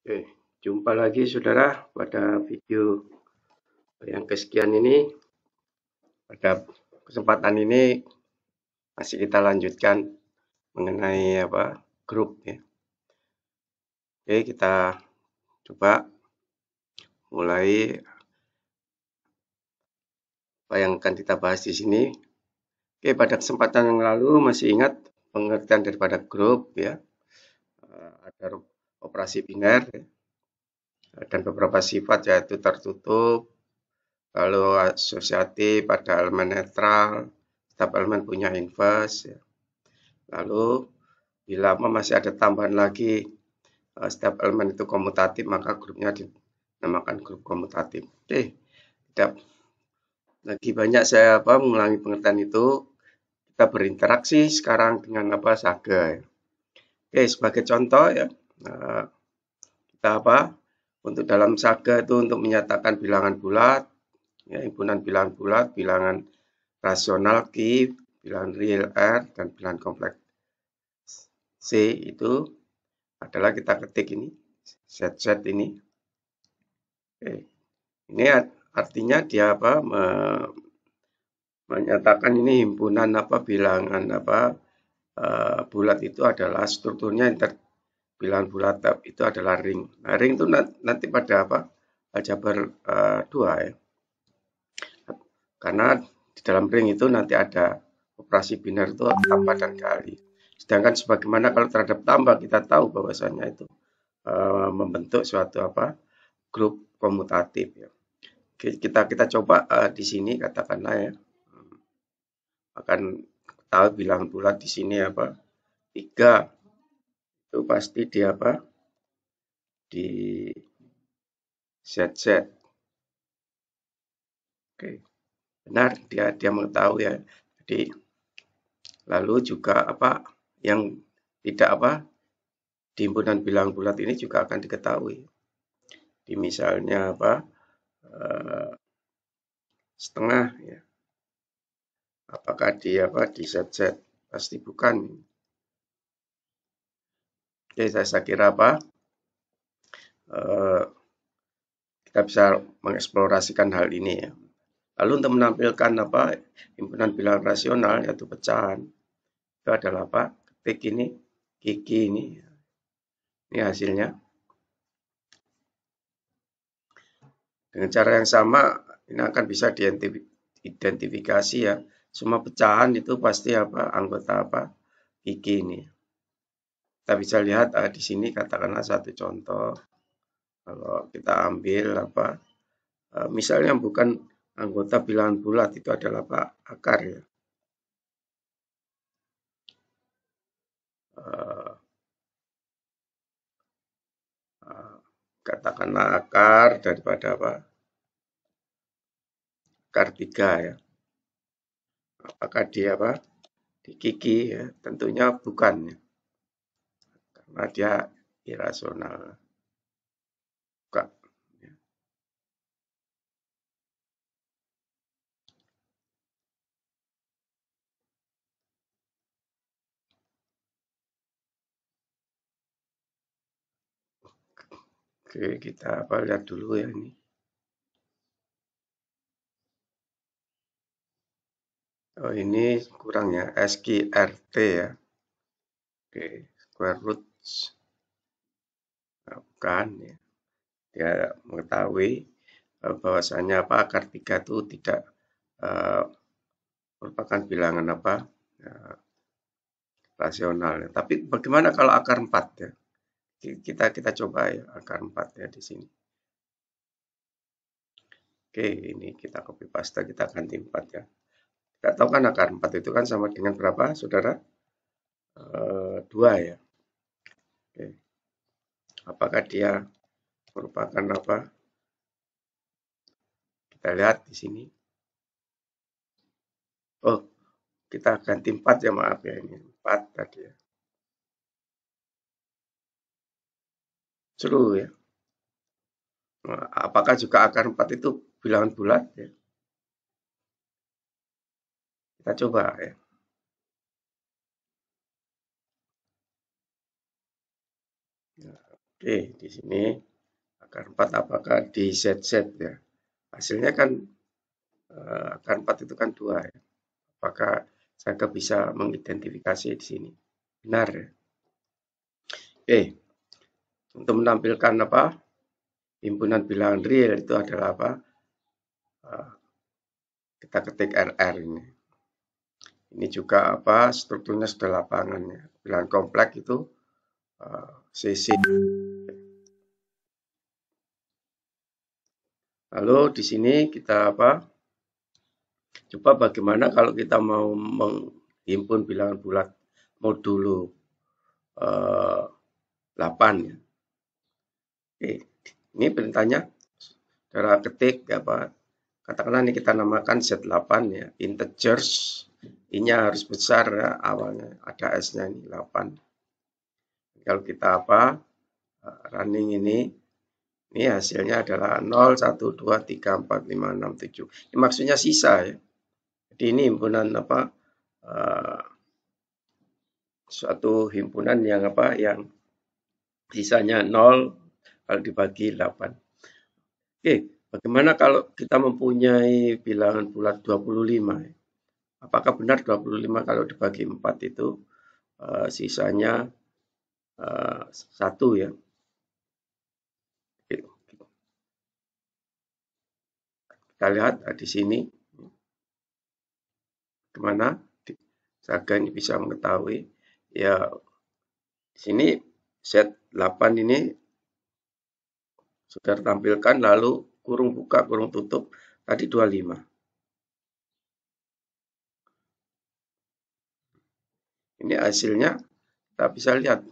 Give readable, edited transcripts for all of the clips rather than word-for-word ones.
Oke, jumpa lagi saudara pada video yang kesekian ini. Pada kesempatan ini masih kita lanjutkan mengenai grup ya. Oke, kita coba mulai apa yang akan kita bahas di sini. Oke, pada kesempatan yang lalu masih ingat pengertian daripada grup ya. Ada operasi biner ya, dan beberapa sifat yaitu tertutup, lalu asosiatif, ada elemen netral, setiap elemen punya inverse ya. Lalu bila masih ada tambahan lagi setiap elemen itu komutatif, maka grupnya dinamakan grup komutatif. Oke, tidak lagi banyak saya mengulangi pengertian itu. Kita berinteraksi sekarang dengan Saga. Ya. Oke, sebagai contoh ya, kita untuk dalam Saga itu untuk menyatakan bilangan bulat, ya, himpunan bilangan bulat, bilangan rasional Q, bilangan real R, dan bilangan kompleks C itu adalah kita ketik ini, set ini. Oke. Ini artinya dia menyatakan ini himpunan bilangan bulat itu adalah strukturnya bilangan bulat itu adalah ring. Nah, ring itu nanti pada aljabar 2 ya. Karena di dalam ring itu nanti ada operasi biner itu tambah dan kali. Sedangkan sebagaimana kalau terhadap tambah kita tahu bahwasannya itu membentuk suatu grup komutatif ya. Kita coba di sini katakanlah ya, akan tahu bilangan bulat di sini 3 itu pasti di di ZZ. Oke, benar dia mengetahui ya. Jadi lalu juga yang tidak di himpunan bilangan bulat ini juga akan diketahui. Di misalnya setengah ya. Apakah di ZZ? Pasti bukan. Oke, saya kira kita bisa mengeksplorasikan hal ini ya. Lalu untuk menampilkan himpunan bilangan rasional yaitu pecahan itu adalah ketik ini gigi ini hasilnya. Dengan cara yang sama ini akan bisa diidentifikasi ya. Semua pecahan itu pasti anggota gigi ini. Kita bisa lihat di sini katakanlah satu contoh. Kalau kita ambil misalnya bukan anggota bilangan bulat itu adalah akar ya. Katakanlah akar daripada akar 3 ya. Apakah dia di gigi ya? Tentunya bukan ya. Karena dia irasional. Bukan. Ya. Oke, kita lihat dulu ya ini. Oh, ini kurang ya, SQRT ya. Oke, square root. Nah, bukan ya. Dia mengetahui bahwasanya akar 3 itu tidak merupakan bilangan rasional. Ya. Tapi bagaimana kalau akar 4 ya? Kita coba ya akar 4 ya di sini. Oke, ini kita copy paste, kita ganti 4 ya. Kita tahu kan akar 4 itu kan sama dengan berapa, saudara? 2 ya. Oke. Apakah dia merupakan Kita lihat di sini. Oh, kita ganti 4 ya, maaf ya ini. 4 tadi ya. Seru ya. Nah, apakah juga akar 4 itu bilangan bulat ya? Kita coba ya. Oke, di sini akar 4 apakah di Z ya. Hasilnya kan akar 4 itu kan 2 ya. Apakah saya bisa mengidentifikasi di sini? Benar ya. Oke, untuk menampilkan apa? Himpunan bilangan real itu adalah apa? Kita ketik RR ini. Ini juga apa? Strukturnya sudah lapangan ya. Bilangan kompleks itu CC. Lalu di sini kita apa? Coba bagaimana kalau kita mau menghimpun bilangan bulat modulo 8 ya. Oke, ini perintahnya saudara ketik apa? Katakanlah ini kita namakan Z8 ya, integers. Ini harus besar ya, awalnya ada S-nya ini 8. Kalau kita apa? Running ini hasilnya adalah 0, 1, 2, 3, 4, 5, 6, 7. Ini maksudnya sisa ya. Jadi ini himpunan apa? Suatu himpunan yang apa? Yang sisanya 0 kalau dibagi 8. Oke, bagaimana kalau kita mempunyai bilangan bulat 25? Apakah benar 25 kalau dibagi 4 itu sisanya 1 ya? Kita lihat di sini. Kemana? Saga ini bisa mengetahui. Ya, di sini set 8 ini sudah tampilkan, lalu kurung buka, kurung tutup, tadi 25. Ini hasilnya kita bisa lihat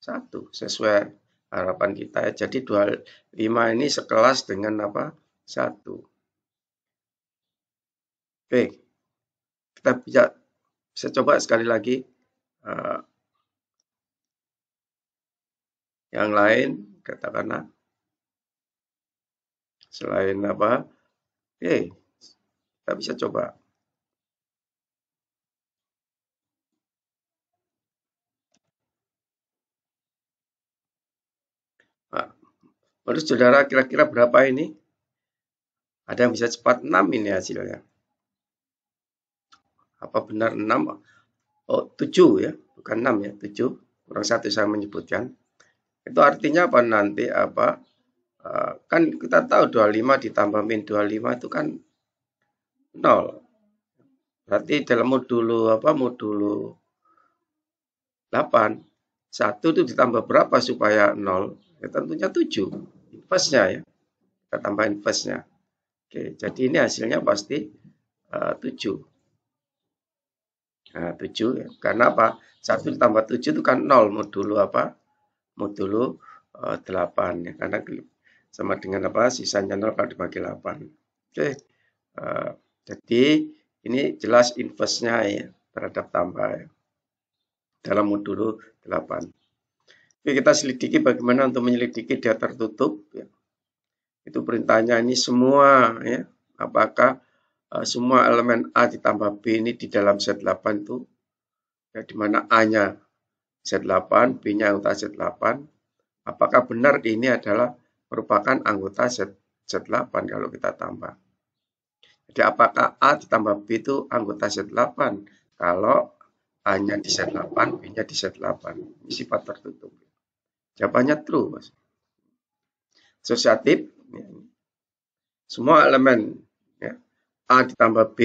1 sesuai harapan kita ya. Jadi 25 ini sekelas dengan apa? 1. Oke, kita bisa coba sekali lagi yang lain, katakanlah selain apa? Oke, kita bisa coba. Nah, menurut saudara kira-kira berapa ini? Ada yang bisa cepat 6 ini hasilnya. Apa benar 6? Oh, 7 ya, bukan 6 ya, 7. Kurang 1 saya menyebutkan. Itu artinya apa nanti apa? Kan kita tahu 25 ditambah min 25 itu kan 0. Berarti dalam modulo apa? Modulo 8. 1 itu ditambah berapa supaya 0? Ya tentunya 7. Inverse-nya ya. Kita tambah inverse-nya. Oke, jadi ini hasilnya pasti 7. Nah, 7 ya. Karena apa? 1 ditambah 7 itu kan 0 modulo apa? Modulo 8 ya. Karena sama dengan apa? Sisanya 0 kalau dibagi 8. Oke. Jadi ini jelas inverse-nya ya terhadap tambah ya. Dalam modulo 8. Oke, kita selidiki bagaimana untuk menyelidiki dia tertutup ya. Itu perintahnya ini semua ya. Apakah semua elemen A ditambah B ini di dalam Z8 itu ya, di mana A-nya Z8, B-nya anggota Z8. Apakah benar ini adalah merupakan anggota Z8 kalau kita tambah. Jadi apakah A ditambah B itu anggota Z8 kalau A-nya di Z8, B-nya di Z8. Ini sifat tertutup. Jawabannya true, Mas. Asosiatif, ya. Semua elemen ya, A ditambah B,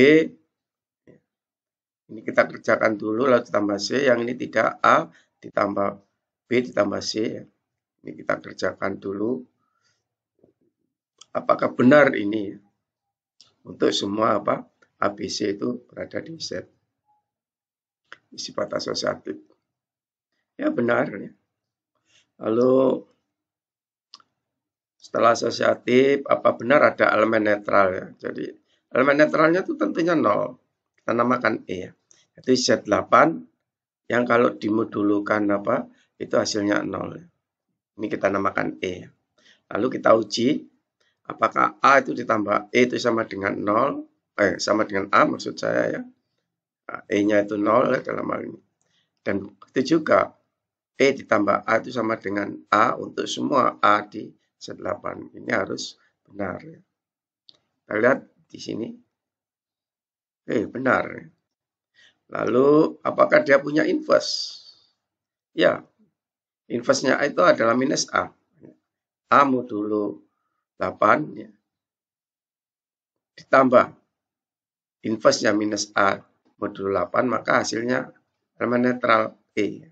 ya. Ini kita kerjakan dulu lalu ditambah C, yang ini tidak, A ditambah B ditambah C, ya. Ini kita kerjakan dulu. Apakah benar ini ya? Untuk semua apa? ABC itu berada di Z. Sifat asosiatif. Ya benar ya. Lalu setelah asosiatif, apa benar ada elemen netral ya? Jadi elemen netralnya itu tentunya 0. Kita namakan E ya. Itu Z8 yang kalau dimodulukan apa? Itu hasilnya 0. Ini kita namakan E. Lalu kita uji apakah A itu ditambah E itu sama dengan 0, sama dengan A maksud saya ya. E-nya itu 0 ya dalam hal ini. Dan itu juga E ditambah A itu sama dengan A untuk semua A di Z8. Ini harus benar. Kita lihat di sini. Benar. Lalu, apakah dia punya inverse? Ya, inverse-nya itu adalah minus A. A modulo 8 ya, ditambah inverse-nya minus A modulo 8, maka hasilnya elemen netral E.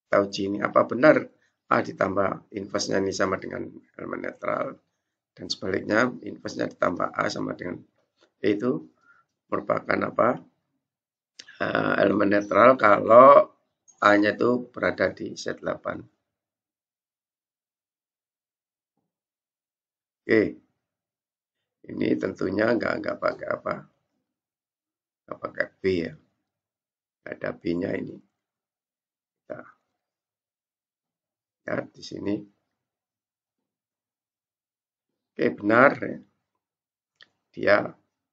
Kita uji ini, apa benar A ditambah inverse-nya ini sama dengan elemen netral, dan sebaliknya inverse-nya ditambah A sama dengan E itu merupakan apa? Elemen netral kalau A-nya itu berada di Z8. Oke, ini tentunya nggak pakai apa? Nggak pakai B ya. Nggak ada B-nya ini. Kita lihat di sini. Oke, benar ya. Dia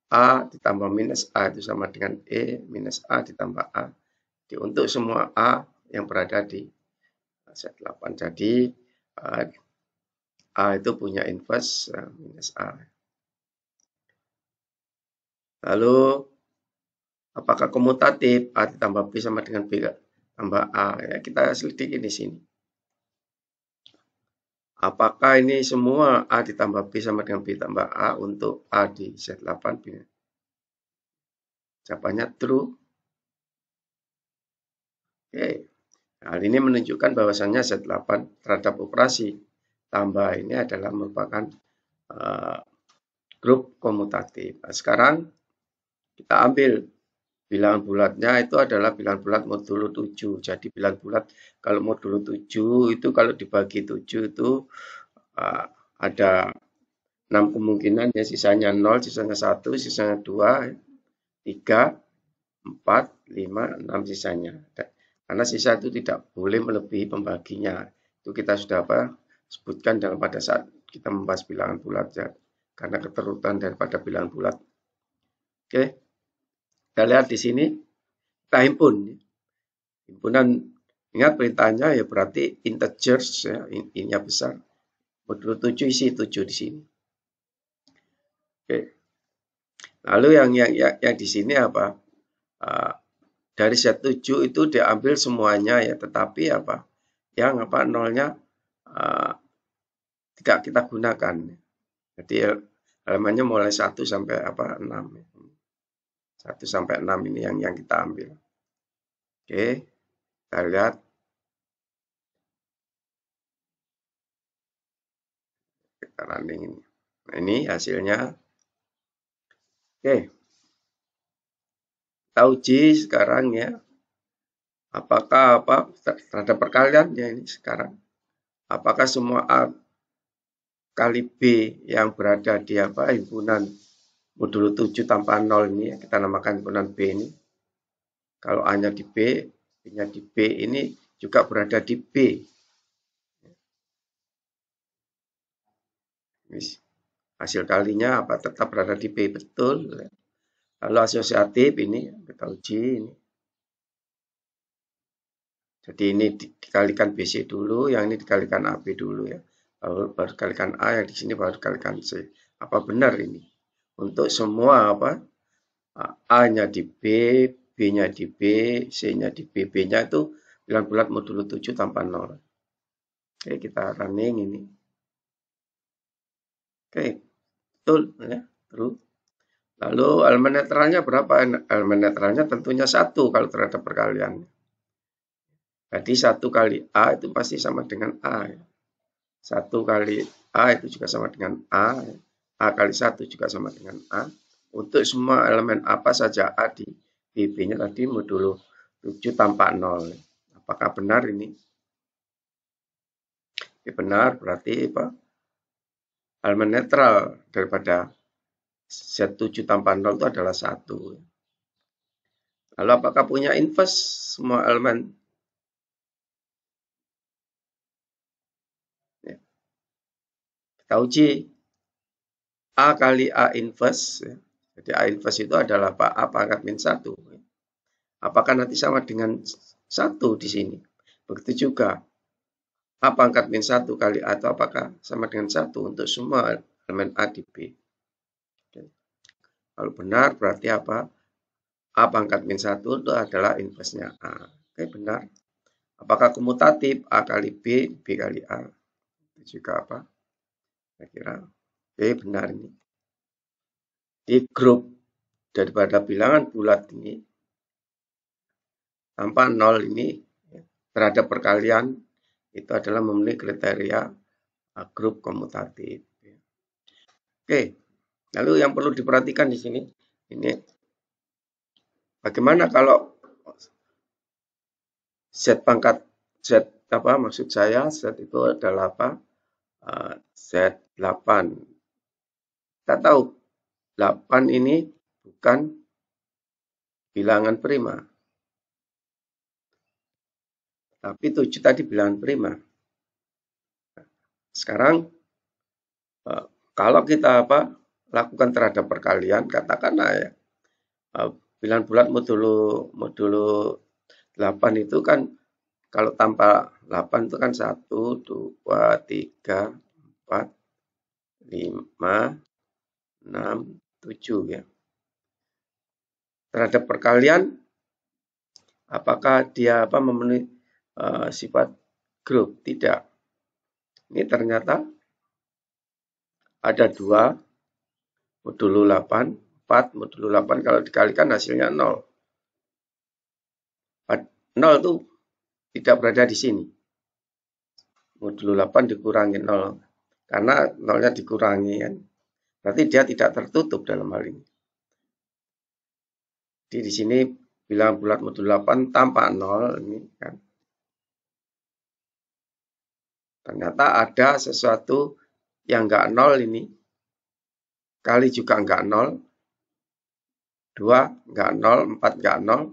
A ditambah minus A itu sama dengan E minus A ditambah A. Jadi untuk semua A yang berada di Z8. Jadi A itu punya inverse minus A. Lalu apakah komutatif A ditambah B sama dengan B tambah A? Ya, kita selidiki di sini. Apakah ini semua A ditambah B sama dengan B tambah A untuk A di Z8? Jawabannya true. Oke. Hal ini menunjukkan bahwasannya Z8 terhadap operasi tambah ini adalah merupakan grup komutatif. Nah, sekarang kita ambil bilangan bulatnya itu adalah bilangan bulat modulo 7. Jadi bilangan bulat kalau modulo 7 itu kalau dibagi 7 itu ada 6 kemungkinan ya, sisanya 0, sisanya 1, sisanya 2, 3, 4, 5, 6 sisanya. Karena sisa itu tidak boleh melebihi pembaginya. Itu kita sudah sebutkan dalam pada saat kita membahas bilangan bulat ya. Karena keterutan daripada bilangan bulat. Oke. Kita lihat di sini. Kita himpun. Himpunan, ingat perintahnya ya berarti integers ya, ininya besar. Modulo 7 isi 7 di sini. Oke. Lalu yang di sini apa? Dari Z7 itu diambil semuanya ya, tetapi apa? Yang nolnya tidak kita gunakan. Jadi elemennya mulai 1 sampai 6. 1 sampai 6 ini yang kita ambil. Oke, kita lihat. Kita running ini. Nah, ini hasilnya. Oke. Kita uji sekarang ya. Apakah terhadap perkalian ya ini sekarang. Apakah semua A kali B yang berada di himpunan modulo 7 tanpa 0 ini ya, kita namakan himpunan B ini. Kalau A-nya di B, B-nya di B ini juga berada di B. Hasil kalinya tetap berada di B, betul. Lalu asosiatif ini kita uji ini. Jadi ini dikalikan BC dulu, yang ini dikalikan AB dulu ya. Lalu baru dikalikan A, yang di sini baru dikalikan C. Apa benar ini? Untuk semua A-nya di B, B-nya di B, C-nya di B. B-nya itu bilangan bulat modulo 7 tanpa 0. Oke, kita running ini. Oke, betul ya, true. Lalu elemen netralnya berapa? Elemen netralnya tentunya 1 kalau terhadap perkalian. Jadi 1 kali A itu pasti sama dengan A. 1 kali A itu juga sama dengan A. A kali 1 juga sama dengan A. Untuk semua elemen apa saja A di B-nya tadi modulo 7 tanpa 0. Apakah benar ini? Ya, benar, berarti elemen netral daripada Z7 tanpa 0 itu adalah 1. Lalu apakah punya inverse semua elemen? Ya. Kita uji. A kali A inverse. Ya. Jadi A inverse itu adalah A pangkat min 1. Apakah nanti sama dengan 1 di sini? Begitu juga A pangkat min 1 kali A itu apakah sama dengan 1 untuk semua elemen A di B. Kalau benar berarti apa? A pangkat min 1 itu adalah inverse-nya A. Oke, benar. Apakah komutatif A kali B, B kali A? Itu juga apa? Kira-kira. Oke, benar ini. Di grup daripada bilangan bulat ini, tanpa 0 ini, terhadap perkalian, itu adalah memenuhi kriteria grup komutatif. Oke, lalu yang perlu diperhatikan di sini, ini bagaimana kalau Z pangkat Z apa maksud saya Z itu adalah apa? Z8. Kita tahu 8 ini bukan bilangan prima. Tapi 7 tadi bilangan prima. Sekarang kalau kita lakukan terhadap perkalian, katakanlah ya bilangan bulat modulo 8 itu kan kalau tanpa 8 itu kan 1, 2, 3, 4, 5, 6, 7 ya. Terhadap perkalian, apakah dia memenuhi sifat grup? Tidak. Ini ternyata ada 2 modulo 8, 4 modulo 8 kalau dikalikan hasilnya 0. 0 itu tidak berada di sini. Modulo 8 dikurangi 0. Karena 0-nya dikurangi kan. Berarti dia tidak tertutup dalam hal ini. Jadi di sini bilangan bulat modulo 8 tanpa 0 ini kan. Ternyata ada sesuatu yang enggak 0 ini. Kali juga enggak 0. 2 enggak 0, 4 enggak 0.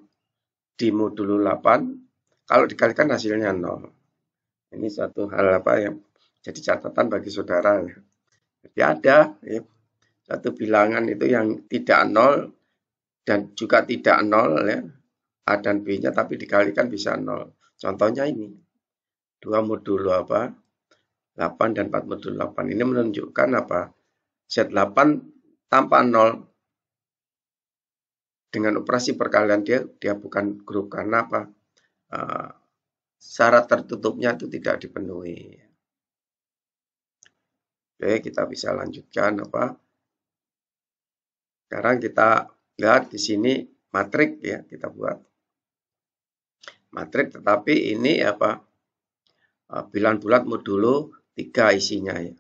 Di modulo 8 kalau dikalikan hasilnya 0. Ini satu hal yang jadi catatan bagi saudara. Jadi ada satu bilangan itu yang tidak 0 dan juga tidak 0 ya. A dan B-nya tapi dikalikan bisa 0. Contohnya ini. 2 modulo 8 dan 4 modulo 8. Ini menunjukkan Z8 tanpa 0 dengan operasi perkalian dia bukan grup karena syarat tertutupnya itu tidak dipenuhi. Oke, kita bisa lanjutkan Sekarang kita lihat di sini matrik ya, kita buat matrik tetapi ini bilangan bulat modulo 3 isinya ya.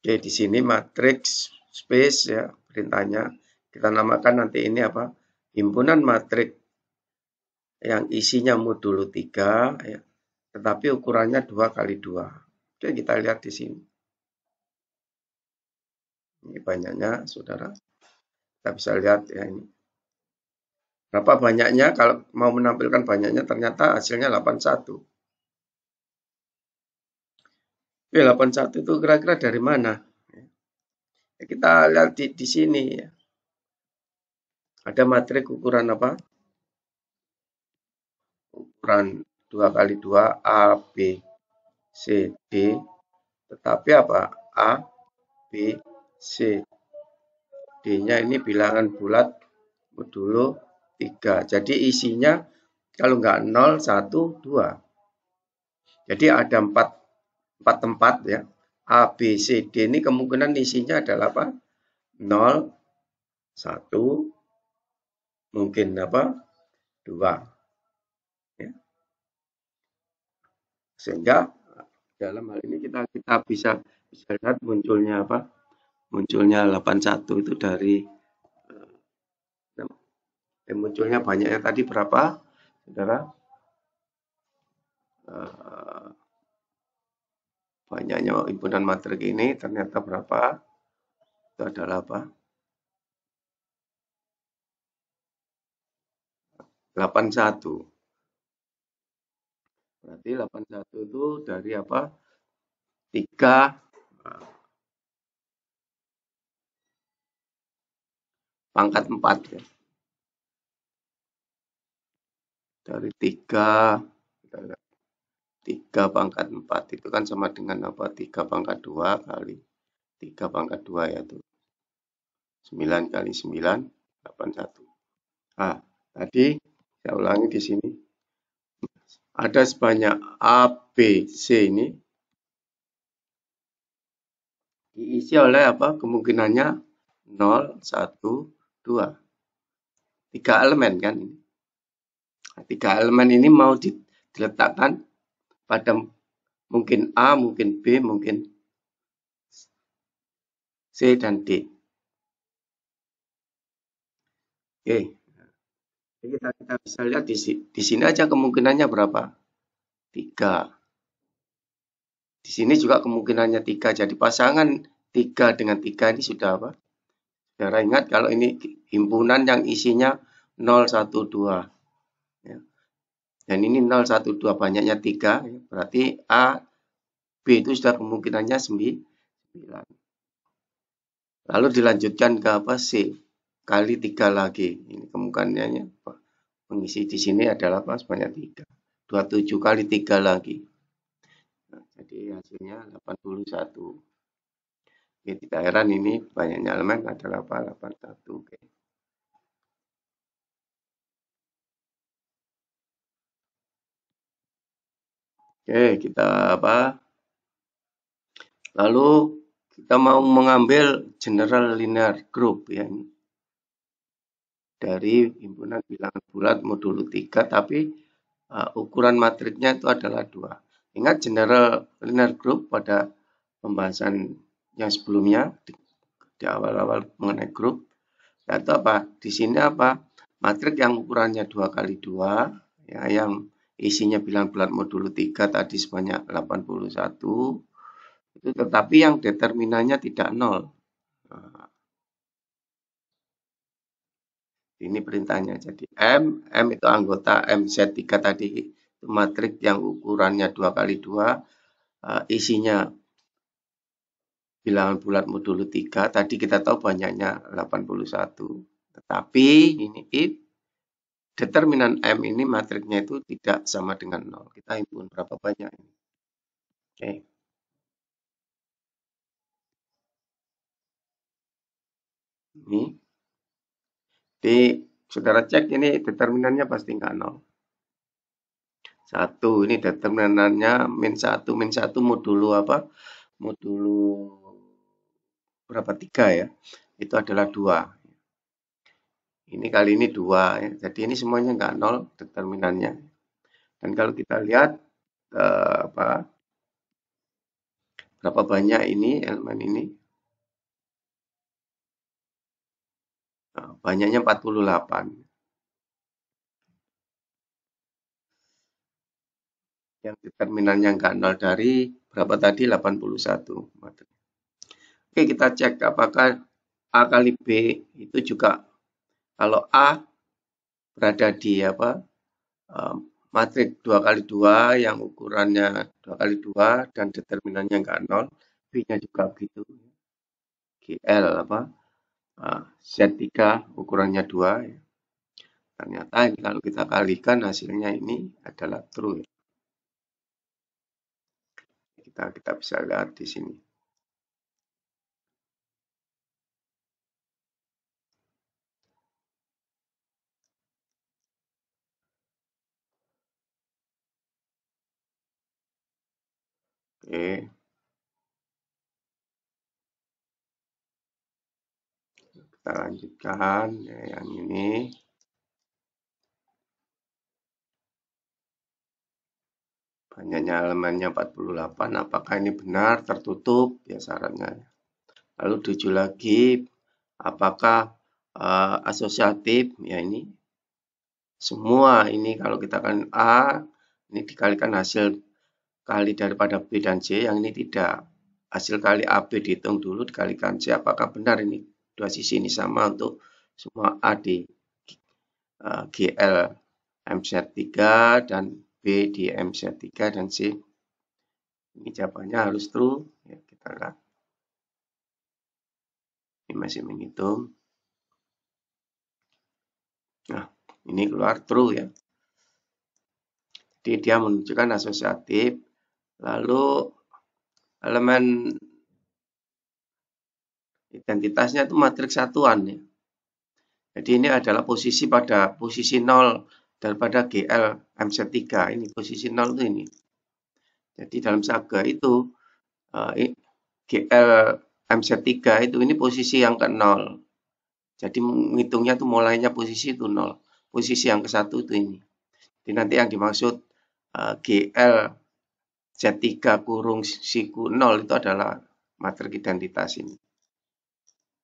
Oke, di sini matriks space ya perintahnya. Kita namakan nanti ini himpunan matrik yang isinya modulo 3 ya. Tetapi ukurannya 2 kali 2. Oke, kita lihat di sini. Ini banyaknya, saudara. Kita bisa lihat ya ini. Berapa banyaknya? Kalau mau menampilkan banyaknya ternyata hasilnya 81. Oke, 81 itu kira-kira dari mana? Ya, kita lihat di sini ya. Ada matrik ukuran Ukuran 2 kali 2 A, B, C, D. Tetapi A, B, C, D-nya ini bilangan bulat modulo 3. Jadi isinya kalau enggak 0, 1, 2. Jadi ada 4 tempat ya. A, B, C, D ini kemungkinan isinya adalah 0, 1, mungkin 2. Ya. Sehingga dalam hal ini kita bisa lihat munculnya munculnya 81 itu dari munculnya banyaknya tadi berapa, saudara? Banyaknya himpunan matrik ini ternyata berapa? Itu adalah 81. Berarti 81 itu dari 3 pangkat 4 ya. Dari 3, kita lihat 3 pangkat 4 itu kan sama dengan apa? 3 pangkat 2 kali 3 pangkat 2 yaitu 9 kali 9, 81. Nah, tadi saya ulangi di sini. Ada sebanyak A, B, C ini diisi oleh apa? Kemungkinannya 0, 1, 2. 3 elemen kan. Nah, 3 elemen ini mau diletakkan pada mungkin A, mungkin B, mungkin C dan D. Oke, jadi kita bisa lihat di sini aja kemungkinannya berapa? 3. Di sini juga kemungkinannya 3. Jadi pasangan 3 dengan 3 ini sudah apa? Saudara ingat kalau ini himpunan yang isinya 0, 1, 2. Ya. Dan ini 0, 1, 2 banyaknya 3. Ya. Berarti A, B itu sudah kemungkinannya 9. Lalu dilanjutkan ke apa? C. Kali 3 lagi. Ini kemungkinannya apa? Mengisi di sini adalah apa? Sebanyak 3. 27 kali 3 lagi. Nah, jadi hasilnya 81. Oke, tidak heran ini banyaknya elemen adalah apa? 81. Oke. Oke, kita apa? Lalu kita mau mengambil general linear group ya ini. Dari himpunan bilangan bulat modulo 3 tapi ukuran matriknya itu adalah 2. Ingat general linear group pada pembahasan yang sebelumnya di awal-awal mengenai grup. Yaitu apa? Di sini apa? Matrik yang ukurannya 2 kali 2 ya, yang isinya bilangan bulat modulo 3 tadi sebanyak 81 itu, tetapi yang determinannya tidak 0. Nah, ini perintahnya. Jadi M itu anggota MZ3 tadi itu matrik yang ukurannya 2 kali 2 isinya bilangan bulat modulo 3. Tadi kita tahu banyaknya 81. Tetapi ini if determinan M ini matriknya itu tidak sama dengan 0. Kita himpun berapa banyak ini. Oke. Ini. Jadi saudara cek ini determinannya pasti nggak 0. 1 ini determinannya min 1. Min 1 modulo apa? Modulo berapa? 3 ya. Itu adalah 2. Ini kali ini 2 ya. Jadi ini semuanya nggak 0 determinannya. Dan kalau kita lihat berapa banyak ini elemen ini? Nah, banyaknya 48. Yang determinannya nggak 0 dari berapa tadi? 81. Oke, kita cek apakah A kali B itu juga kalau A berada di apa? Matrik 2 kali 2 yang ukurannya 2 kali 2 dan determinannya nggak 0, B-nya juga begitu. GL apa? Z3 ukurannya 2 ya. Ternyata ini kalau kita kalikan hasilnya ini adalah true ya. Kita bisa lihat di sini. Oke. Kita lanjutkan ya, yang ini. Banyaknya elemennya 48. Apakah ini benar tertutup? Ya syaratnya. Lalu 7 lagi. Apakah asosiatif? Ya ini. Semua ini kalau kita kan A, ini dikalikan hasil kali daripada B dan C. Yang ini tidak. Hasil kali AB dihitung dulu dikalikan C. Apakah benar ini? Dua sisi ini sama untuk semua A di GL MZ3 dan B di MZ3 dan C. Ini jawabannya harus true. Ya, kita lihat. Ini masih menghitung. Nah, ini keluar true ya. Jadi dia menunjukkan asosiatif. Lalu elemen identitasnya itu matriks satuan ya. Jadi ini adalah posisi pada posisi 0 daripada GL MZ3. Ini posisi 0 itu ini. Jadi dalam saga itu GL MZ3 itu ini posisi yang ke 0. Jadi menghitungnya tuh mulainya posisi itu 0. Posisi yang ke 1 itu ini. Jadi nanti yang dimaksud GL Z3 kurung siku 0 itu adalah matriks identitas ini.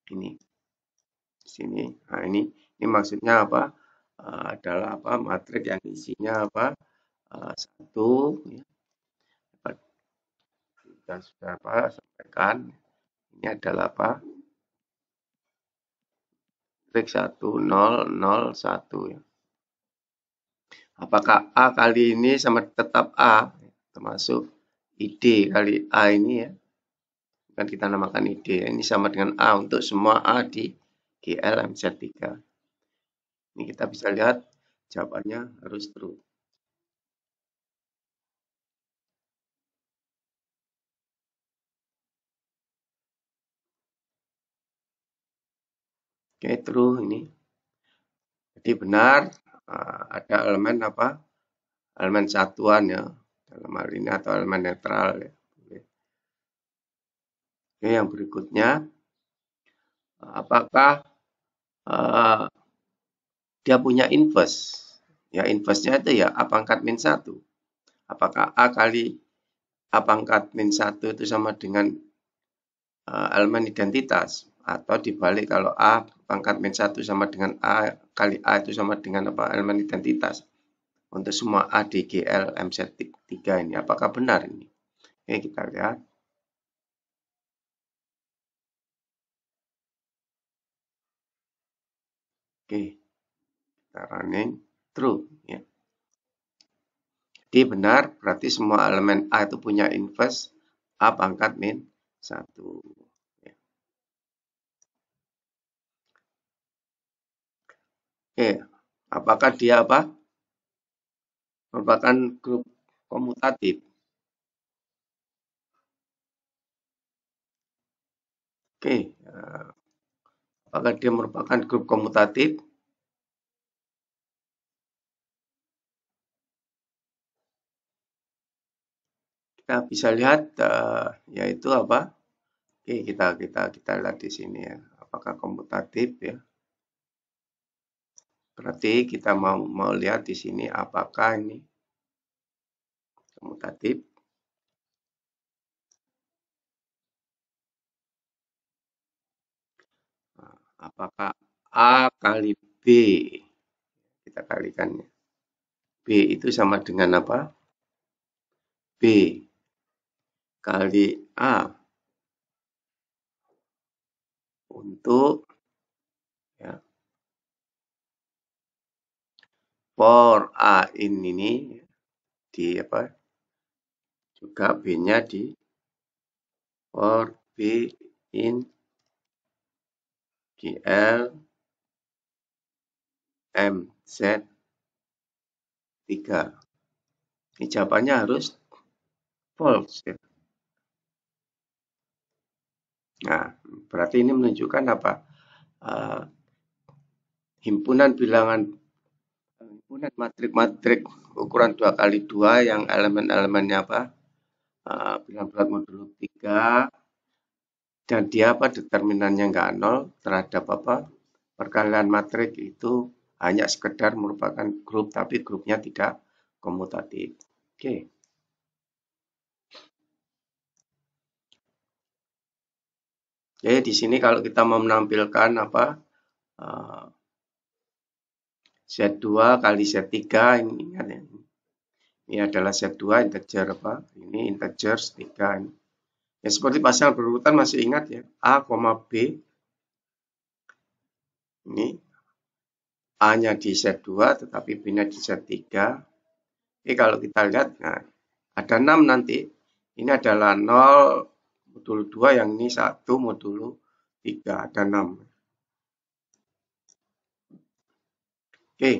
Ini. Sini. Nah, ini maksudnya apa? Adalah apa? Matriks yang isinya apa? Satu ya. Kita sudah apa? Sampaikan. Ini adalah apa? Matriks 1 0 0 1 ya. Apakah A kali ini sama tetap A? Termasuk ID kali A ini ya. Kan kita namakan ID. Ini sama dengan A untuk semua A di GL MZ3. Ini kita bisa lihat jawabannya harus true. Oke, true ini. Jadi benar ada elemen apa? Elemen satuan ya. Dalam hal ini atau elemen netral ya. Oke, yang berikutnya. Apakah dia punya inverse? Ya, inverse-nya itu ya A pangkat min 1. Apakah A kali A pangkat min 1 itu sama dengan elemen identitas? Atau dibalik kalau A pangkat min 1 sama dengan A kali A itu sama dengan apa? Elemen identitas. Untuk semua A di GL MZ3 ini. Apakah benar ini? Oke, kita lihat. Oke, kita running true ya. Jadi benar, berarti semua elemen A itu punya inverse A pangkat min 1. Ya. Oke, apakah dia apa? Merupakan grup komutatif. Oke, apakah dia merupakan grup komutatif? Kita bisa lihat yaitu apa? Oke, kita lihat di sini ya. Apakah komutatif ya? Berarti kita mau lihat di sini apakah ini komutatif. Apakah A kali B? Kita kalikan ya. B itu sama dengan apa? B kali A untuk ya, for A ini di apa? Juga B-nya di for B in GL MZ 3. Ini jawabannya harus false ya. Nah, berarti ini menunjukkan apa? Himpunan matrik ukuran 2 kali 2 yang elemen-elemennya apa? Bilangan bulat modulo 3 dan dia apa? Determinannya enggak 0 terhadap apa? Perkalian matrik itu hanya sekedar merupakan grup tapi grupnya tidak komutatif. Oke. Jadi di sini kalau kita mau menampilkan apa? Z2 kali Z3 ini ingat ya. Ini adalah Z2 integer apa? Ini integer 3 ini. Ya seperti pasang berurutan masih ingat ya. A, B. Ini A-nya di Z2 tetapi B-nya di Z3. Jadi kalau kita lihat nah, ada 6 nanti. Ini adalah 0 modulo 2 yang ini 1 modulo 3 ada 6. Oke.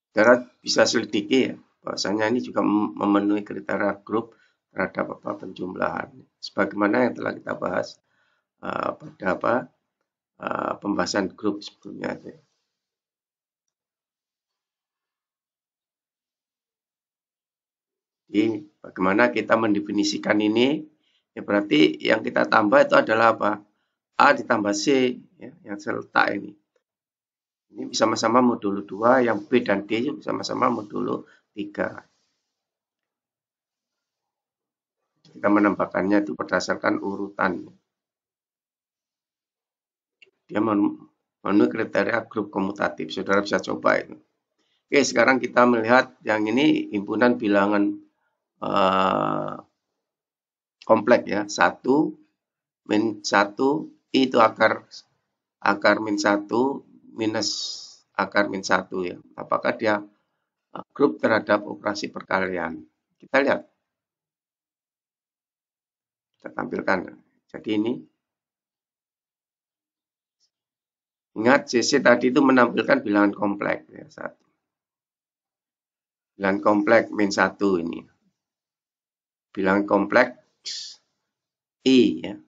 Saudara bisa selidiki ya, bahwasanya ini juga memenuhi kriteria grup terhadap penjumlahan. Sebagaimana yang telah kita bahas pada pembahasan grup sebelumnya. Jadi bagaimana kita mendefinisikan ini? Ya berarti yang kita tambah itu adalah apa? A ditambah C, ya, yang seletak ini. Ini sama-sama modulo 2, yang B dan D sama-sama modulo 3. Kita menambahkannya itu berdasarkan urutan. Dia memenuhi kriteria grup komutatif. Saudara bisa coba itu. Oke, sekarang kita melihat yang ini himpunan bilangan kompleks ya. 1 min 1 itu akar min 1 minus akar min 1 ya. Apakah dia grup terhadap operasi perkalian? Kita lihat. Kita tampilkan. Jadi ini. Ingat CC tadi itu menampilkan bilangan kompleks ya. 1. Bilangan kompleks min 1 ini. Bilangan kompleks I ya.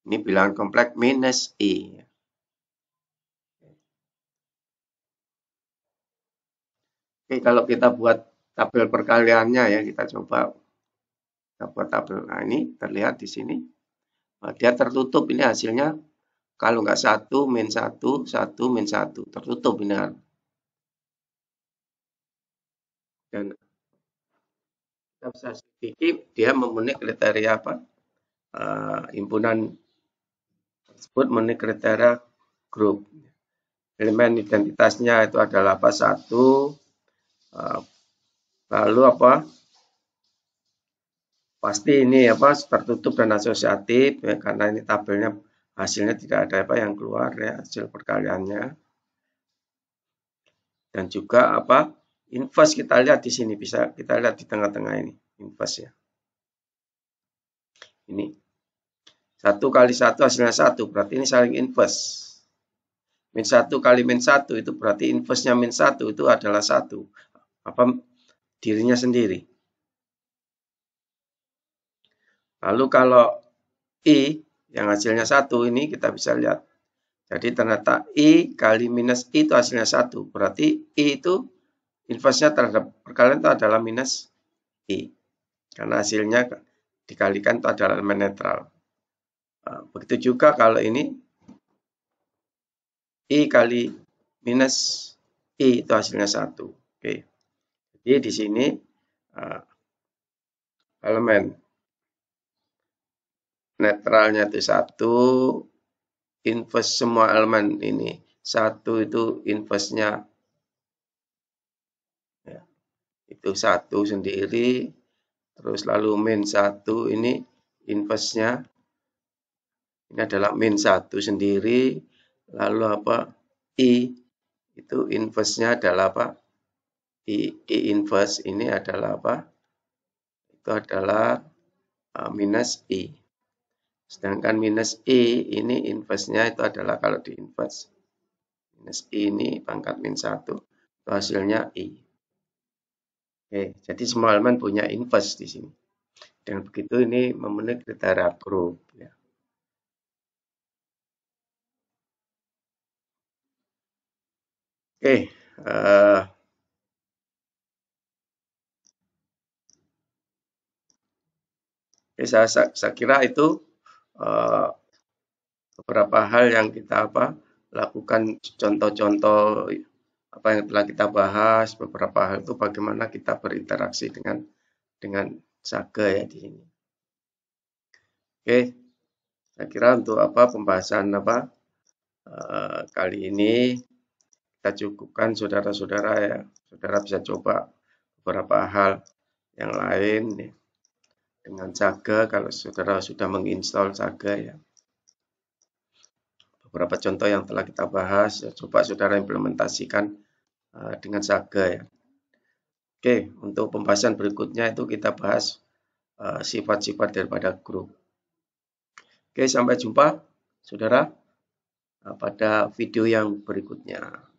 Ini bilangan kompleks minus I. Oke, kalau kita buat tabel perkaliannya ya, kita coba. Kita buat tabel. Nah, ini terlihat di sini. Nah, dia tertutup ini hasilnya. Kalau nggak 1, min 1, 1, min 1. Tertutup ini. Dan kita bisa sedikit dia memenuhi kriteria apa? Himpunan tersebut memenuhi kriteria grup. Elemen identitasnya itu adalah apa? 1. Lalu apa? Pasti ini apa? Tertutup dan asosiatif ya, karena ini tabelnya hasilnya tidak ada apa yang keluar ya, hasil perkaliannya. Dan juga apa? Inverse kita lihat di sini, bisa kita lihat di tengah-tengah ini, inverse ya. Ini 1 kali 1 hasilnya 1, berarti ini saling inverse. Min 1 kali min 1 itu berarti inverse-nya min 1 itu adalah 1. Apa? Dirinya sendiri. Lalu kalau I yang hasilnya 1 ini kita bisa lihat. Jadi ternyata I kali minus I itu hasilnya 1. Berarti I itu inverse-nya terhadap perkalian itu adalah minus I. Karena hasilnya dikalikan itu adalah elemen netral. Nah, begitu juga kalau ini I kali minus I itu hasilnya 1. Oke. Jadi di sini elemen netralnya itu 1, inverse semua elemen ini 1 itu inverse-nya ya, itu 1 sendiri, terus lalu min 1 ini inverse-nya ini adalah min 1 sendiri, lalu apa? I itu inverse-nya adalah apa? I inverse ini adalah apa? Itu adalah minus I. Sedangkan minus I ini inverse-nya itu adalah kalau di inverse. Minus I ini pangkat min 1. Itu hasilnya I. Oke, jadi semua elemen punya inverse di sini. Dengan begitu ini memenuhi kriteria grup. Ya. Oke, saya kira itu beberapa hal yang kita lakukan, contoh-contoh apa yang telah kita bahas, beberapa hal itu bagaimana kita berinteraksi dengan Saga ya di sini. Oke, saya kira untuk pembahasan kali ini kita cukupkan saudara-saudara ya. Saudara bisa coba beberapa hal yang lain ya, dengan Saga kalau saudara sudah menginstal Saga ya. Beberapa contoh yang telah kita bahas, ya, coba saudara implementasikan dengan Saga ya. Oke, untuk pembahasan berikutnya itu kita bahas sifat-sifat daripada grup. Oke, sampai jumpa saudara pada video yang berikutnya.